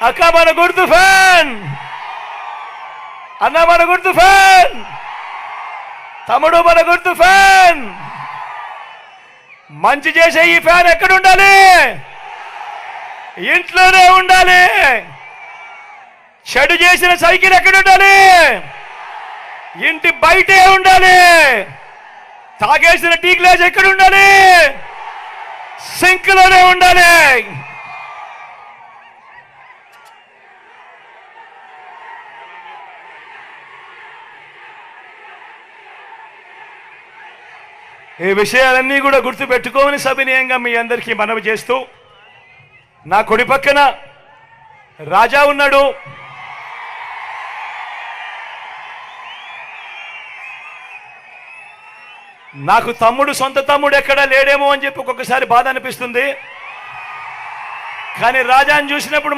అక్క మన గుర్తు ఫ్యాన్, అన్న మన గుర్తు ఫ్యాన్, తమ్ముడు మన గుర్తు ఫ్యాన్. మంచి చేసే ఈ ఫ్యాన్ ఎక్కడ ఉండాలి? ఇంట్లోనే ఉండాలి. చెడు చేసిన సైకిల్ ఎక్కడ ఉండాలి? ఇంటి బయటే ఉండాలి. తాగేసిన టీ గ్లాస్ ఎక్కడ ఉండాలి? సింక్ లోనే ఉండాలి. ఈ విషయాలన్నీ కూడా గుర్తుపెట్టుకోమని సవినయంగా మీ అందరికీ మనవి చేస్తూ, నా కుడి పక్కన రాజా ఉన్నాడు. నాకు తమ్ముడు, సొంత తమ్ముడు ఎక్కడా లేడేమో అని చెప్పి ఒక్కొక్కసారి బాధ అనిపిస్తుంది. కానీ రాజాని చూసినప్పుడు